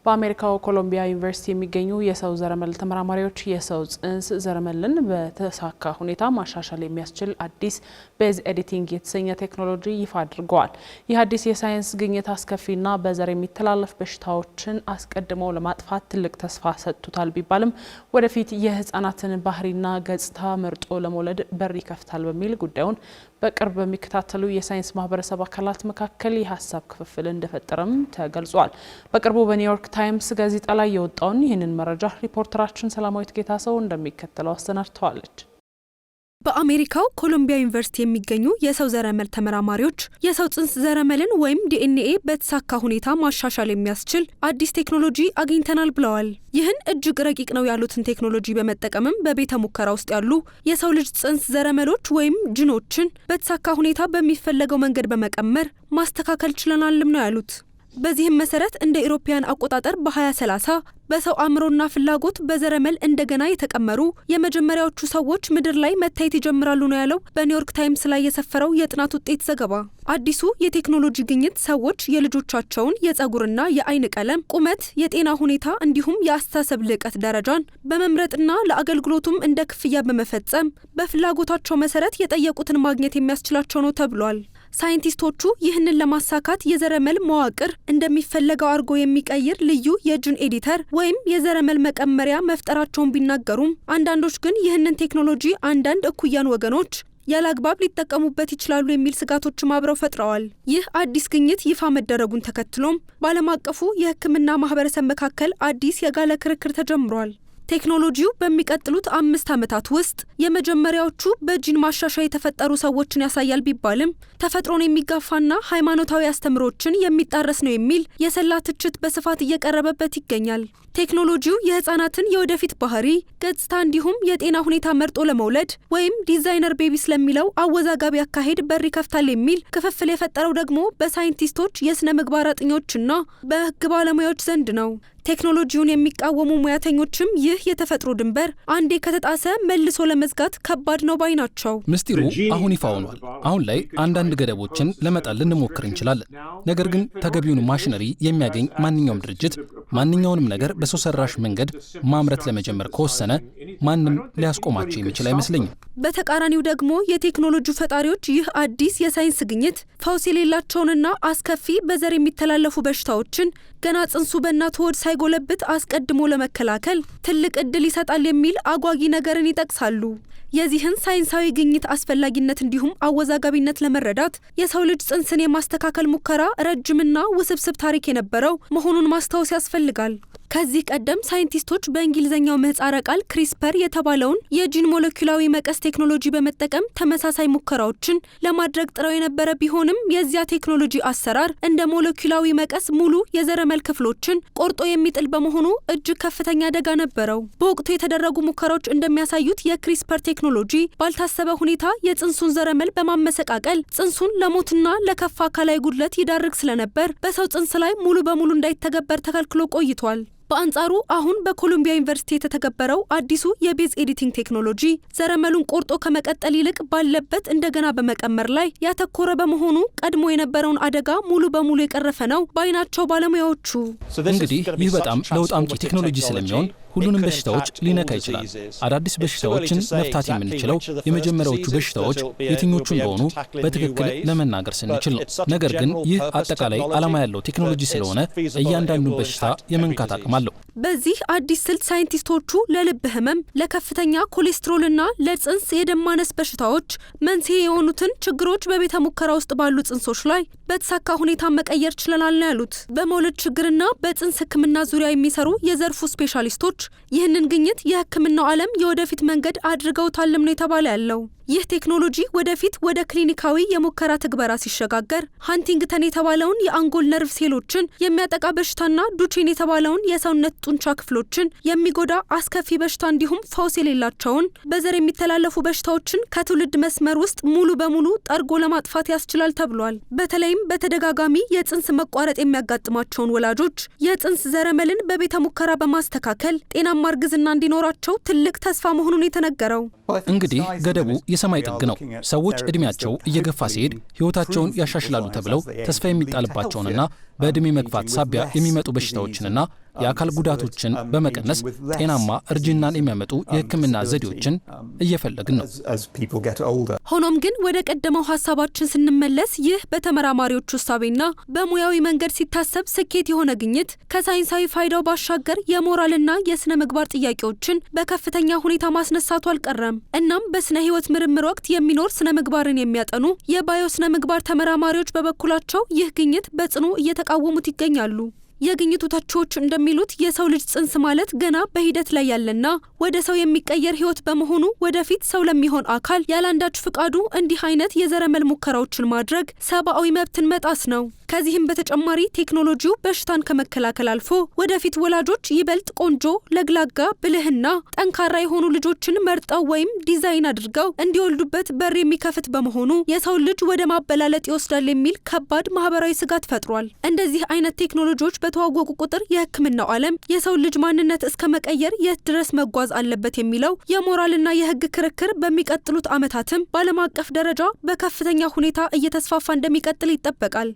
በአሜሪካው ኮሎምቢያ ዩኒቨርሲቲ የሚገኙ የሰው ዘረመል ተመራማሪዎች የሰው ጽንስ ዘረመልን በተሳካ ሁኔታ ማሻሻል የሚያስችል አዲስ ቤዝ ኤዲቲንግ የተሰኘ ቴክኖሎጂ ይፋ አድርገዋል። ይህ አዲስ የሳይንስ ግኝት አስከፊና በዘር የሚተላለፍ በሽታዎችን አስቀድሞ ለማጥፋት ትልቅ ተስፋ ሰጥቷል ቢባልም ወደፊት የህፃናትን ባህሪና ገጽታ መርጦ ለመውለድ በር ይከፍታል በሚል ጉዳዩን በቅርብ በሚከታተሉ የሳይንስ ማህበረሰብ አካላት መካከል የሀሳብ ክፍፍል እንደፈጠረም ተገልጿል። በቅርቡ በኒውዮርክ ታይምስ ጋዜጣ ላይ የወጣውን ይህንን መረጃ ሪፖርተራችን ሰላማዊት ጌታሰው እንደሚከተለው አሰናድተዋለች። በአሜሪካው ኮሎምቢያ ዩኒቨርሲቲ የሚገኙ የሰው ዘረመል ተመራማሪዎች የሰው ጽንስ ዘረመልን ወይም ዲኤንኤ በተሳካ ሁኔታ ማሻሻል የሚያስችል አዲስ ቴክኖሎጂ አግኝተናል ብለዋል። ይህን እጅግ ረቂቅ ነው ያሉትን ቴክኖሎጂ በመጠቀምም በቤተ ሙከራ ውስጥ ያሉ የሰው ልጅ ጽንስ ዘረመሎች ወይም ጂኖችን በተሳካ ሁኔታ በሚፈለገው መንገድ በመቀመር ማስተካከል ችለናልም ነው ያሉት። በዚህም መሰረት እንደ ኢሮፒያን አቆጣጠር በ2030 በሰው አእምሮና ፍላጎት በዘረመል እንደገና የተቀመሩ የመጀመሪያዎቹ ሰዎች ምድር ላይ መታየት ይጀምራሉ ነው ያለው በኒውዮርክ ታይምስ ላይ የሰፈረው የጥናት ውጤት ዘገባ። አዲሱ የቴክኖሎጂ ግኝት ሰዎች የልጆቻቸውን የጸጉርና የአይን ቀለም፣ ቁመት፣ የጤና ሁኔታ እንዲሁም የአስተሳሰብ ልዕቀት ደረጃን በመምረጥና ለአገልግሎቱም እንደ ክፍያ በመፈጸም በፍላጎታቸው መሰረት የጠየቁትን ማግኘት የሚያስችላቸው ነው ተብሏል። ሳይንቲስቶቹ ይህንን ለማሳካት የዘረመል መዋቅር እንደሚፈለገው አድርጎ የሚቀይር ልዩ የጂን ኤዲተር ወይም የዘረመል መቀመሪያ መፍጠራቸውን ቢናገሩም አንዳንዶች ግን ይህንን ቴክኖሎጂ አንዳንድ እኩያን ወገኖች ያለአግባብ ሊጠቀሙበት ይችላሉ የሚል ስጋቶችም አብረው ፈጥረዋል። ይህ አዲስ ግኝት ይፋ መደረጉን ተከትሎም በዓለም አቀፉ የሕክምና ማህበረሰብ መካከል አዲስ የጋለ ክርክር ተጀምሯል። ቴክኖሎጂው በሚቀጥሉት 5 ዓመታት ውስጥ የመጀመሪያዎቹ በጂን ማሻሻያ የተፈጠሩ ሰዎችን ያሳያል ቢባልም ተፈጥሮን የሚጋፋና ሃይማኖታዊ አስተምሮችን የሚጣረስ ነው የሚል የሰላ ትችት በስፋት እየቀረበበት ይገኛል። ቴክኖሎጂው የህፃናትን የወደፊት ባህሪ፣ ገጽታ እንዲሁም የጤና ሁኔታ መርጦ ለመውለድ ወይም ዲዛይነር ቤቢ ስለሚለው አወዛጋቢ አካሄድ በር ይከፍታል የሚል ክፍፍል የፈጠረው ደግሞ በሳይንቲስቶች፣ የስነ ምግባር አጥኚዎችና በህግ ባለሙያዎች ዘንድ ነው። ቴክኖሎጂውን የሚቃወሙ ሙያተኞችም ይህ የተፈጥሮ ድንበር አንዴ ከተጣሰ መልሶ ለመዝጋት ከባድ ነው ባይ ናቸው። ምስጢሩ አሁን ይፋ ሆኗል። አሁን ላይ አንዳንድ ገደቦችን ለመጣል ልንሞክር እንችላለን። ነገር ግን ተገቢውን ማሽነሪ የሚያገኝ ማንኛውም ድርጅት ማንኛውንም ነገር በሰው ሰራሽ መንገድ ማምረት ለመጀመር ከወሰነ ማንም ሊያስቆማቸው የሚችል አይመስለኝም። በተቃራኒው ደግሞ የቴክኖሎጂ ፈጣሪዎች ይህ አዲስ የሳይንስ ግኝት ፈውስ የሌላቸውንና አስከፊ በዘር የሚተላለፉ በሽታዎችን ገና ጽንሱ በእናት ሆድ ሳይጎለብት አስቀድሞ ለመከላከል ትልቅ እድል ይሰጣል የሚል አጓጊ ነገርን ይጠቅሳሉ። የዚህን ሳይንሳዊ ግኝት አስፈላጊነት እንዲሁም አወዛጋቢነት ለመረዳት የሰው ልጅ ጽንስን የማስተካከል ሙከራ ረጅምና ውስብስብ ታሪክ የነበረው መሆኑን ማስታወስ ያስፈልጋል። ከዚህ ቀደም ሳይንቲስቶች በእንግሊዝኛው ምህጻረ ቃል ክሪስፐር የተባለውን የጂን ሞለኪውላዊ መቀስ ቴክኖሎጂ በመጠቀም ተመሳሳይ ሙከራዎችን ለማድረግ ጥረው የነበረ ቢሆንም የዚያ ቴክኖሎጂ አሰራር እንደ ሞለኪውላዊ መቀስ ሙሉ የዘረመል ክፍሎችን ቆርጦ የሚጥል በመሆኑ እጅግ ከፍተኛ አደጋ ነበረው። በወቅቱ የተደረጉ ሙከራዎች እንደሚያሳዩት የክሪስፐር ቴክኖሎጂ ባልታሰበ ሁኔታ የጽንሱን ዘረመል በማመሰቃቀል ጽንሱን ለሞትና ለከፋ አካላዊ ጉድለት ይዳርግ ስለነበር በሰው ጽንስ ላይ ሙሉ በሙሉ እንዳይተገበር ተከልክሎ ቆይቷል። በአንጻሩ አሁን በኮሎምቢያ ዩኒቨርሲቲ የተተገበረው አዲሱ የቤዝ ኤዲቲንግ ቴክኖሎጂ ዘረመሉን ቆርጦ ከመቀጠል ይልቅ ባለበት እንደገና በመቀመር ላይ ያተኮረ በመሆኑ ቀድሞ የነበረውን አደጋ ሙሉ በሙሉ የቀረፈ ነው ባይናቸው ባለሙያዎቹ። እንግዲህ ይህ በጣም ለውጥ አምጪ ቴክኖሎጂ ስለሚሆን ሁሉንም በሽታዎች ሊነካ ይችላል። አዳዲስ በሽታዎችን መፍታት የምንችለው የመጀመሪያዎቹ በሽታዎች የትኞቹ እንደሆኑ በትክክል ለመናገር ስንችል ነው። ነገር ግን ይህ አጠቃላይ ዓላማ ያለው ቴክኖሎጂ ስለሆነ እያንዳንዱን በሽታ የመንካት አቅም አለው። በዚህ አዲስ ስልት ሳይንቲስቶቹ ለልብ ህመም፣ ለከፍተኛ ኮሌስትሮልና ለጽንስ የደም ማነስ በሽታዎች መንስኤ የሆኑትን ችግሮች በቤተ ሙከራ ውስጥ ባሉ ጽንሶች ላይ በተሳካ ሁኔታ መቀየር ችለናል ነው ያሉት። በመውለድ ችግርና በጽንስ ሕክምና ዙሪያ የሚሰሩ የዘርፉ ስፔሻሊስቶች ይህንን ግኝት የሕክምናው ዓለም የወደፊት መንገድ አድርገውታልም ነው የተባለ ያለው። ይህ ቴክኖሎጂ ወደፊት ወደ ክሊኒካዊ የሙከራ ትግበራ ሲሸጋገር ሃንቲንግተን የተባለውን የአንጎል ነርቭ ሴሎችን የሚያጠቃ በሽታና ዱቼን የተባለውን የሰውነት ጡንቻ ክፍሎችን የሚጎዳ አስከፊ በሽታ እንዲሁም ፈውስ የሌላቸውን በዘር የሚተላለፉ በሽታዎችን ከትውልድ መስመር ውስጥ ሙሉ በሙሉ ጠርጎ ለማጥፋት ያስችላል ተብሏል። በተለይም በተደጋጋሚ የጽንስ መቋረጥ የሚያጋጥማቸውን ወላጆች የጽንስ ዘረመልን በቤተ ሙከራ በማስተካከል ጤናማ እርግዝና እንዲኖራቸው ትልቅ ተስፋ መሆኑን የተነገረው። እንግዲህ ገደቡ የሰማይ ጥግ ነው። ሰዎች እድሜያቸው እየገፋ ሲሄድ ህይወታቸውን ያሻሽላሉ ተብለው ተስፋ የሚጣልባቸውንና በእድሜ መግፋት ሳቢያ የሚመጡ በሽታዎችንና የአካል ጉዳቶችን በመቀነስ ጤናማ እርጅናን የሚያመጡ የሕክምና ዘዴዎችን እየፈለግን ነው። ሆኖም ግን ወደ ቀደመው ሐሳባችን ስንመለስ ይህ በተመራማሪዎቹ እሳቤና በሙያዊ መንገድ ሲታሰብ ስኬት የሆነ ግኝት ከሳይንሳዊ ፋይዳው ባሻገር የሞራልና የስነ ምግባር ጥያቄዎችን በከፍተኛ ሁኔታ ማስነሳቱ አልቀረም። እናም በስነ ህይወት ምርምር ወቅት የሚኖር ስነ ምግባርን የሚያጠኑ የባዮ ስነ ምግባር ተመራማሪዎች በበኩላቸው ይህ ግኝት በጽኑ እየተቃወሙት ይገኛሉ። የግኝቱ ተቺዎች እንደሚሉት የሰው ልጅ ጽንስ ማለት ገና በሂደት ላይ ያለና ወደ ሰው የሚቀየር ህይወት በመሆኑ ወደፊት ሰው ለሚሆን አካል ያላንዳች ፍቃዱ እንዲህ አይነት የዘረመል ሙከራዎችን ማድረግ ሰብአዊ መብትን መጣስ ነው። ከዚህም በተጨማሪ ቴክኖሎጂው በሽታን ከመከላከል አልፎ ወደፊት ወላጆች ይበልጥ ቆንጆ፣ ለግላጋ፣ ብልህና ጠንካራ የሆኑ ልጆችን መርጠው ወይም ዲዛይን አድርገው እንዲወልዱበት በር የሚከፍት በመሆኑ የሰው ልጅ ወደ ማበላለጥ ይወስዳል የሚል ከባድ ማህበራዊ ስጋት ፈጥሯል። እንደዚህ አይነት ቴክኖሎጂዎች በተዋወቁ ቁጥር የህክምናው ዓለም የሰው ልጅ ማንነት እስከ መቀየር የት ድረስ መጓዝ አለበት የሚለው የሞራልና የህግ ክርክር በሚቀጥሉት ዓመታትም በዓለም አቀፍ ደረጃ በከፍተኛ ሁኔታ እየተስፋፋ እንደሚቀጥል ይጠበቃል።